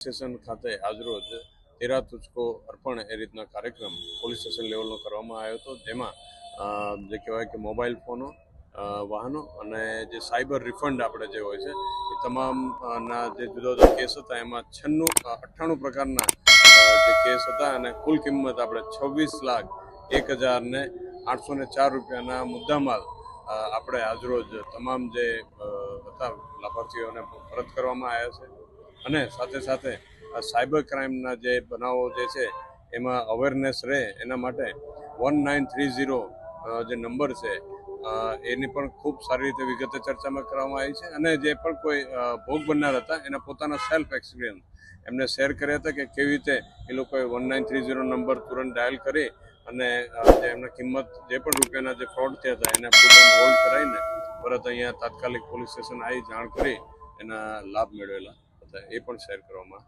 station ખાતે આજરોજ તેરા તુજકો અર્પણ એ રીતના કાર્યક્રમ પોલીસ સ્ટેશન લેવલનો કરવામાં આવ્યો હતો, જેમાં જે કહેવાય કે મોબાઈલ ફોનો, વાહનો અને જે સાયબર રિફંડ આપણે જે હોય છે એ તમામના જે જુદા જુદા કેસ હતા એમાં 98 પ્રકારના જે કેસ હતા અને કુલ કિંમત આપણે 26,01,804 રૂપિયાના મુદ્દામાલ આપણે આજરોજ તમામ જે હતા લાભાર્થીઓને પરત કરવામાં આવ્યા છે અને સાથે સાથે સાયબર ક્રાઇમના જે બનાવો જે છે એમાં અવેરનેસ રહે એના માટે 1930 જે નંબર છે એની પણ ખૂબ સારી રીતે વિગતે ચર્ચામાં કરવામાં આવી છે અને જે પણ કોઈ ભોગ બનનાર હતા એના પોતાના સેલ્ફ એક્સપિરિયન્સ એમને શેર કર્યા હતા કે કેવી રીતે એ લોકોએ 1930 નંબર તુરંત ડાયલ કરી અને જે એમના કિંમત જે પણ રૂપિયાના જે ફ્રોડ થયા હતા એને પોતાનું હોલ્ડ કરાવીને પરત અહીંયા તાત્કાલિક પોલીસ સ્ટેશન આવી જાણ કરી એના લાભ મેળવેલા હતા, એ પણ શેર કરવામાં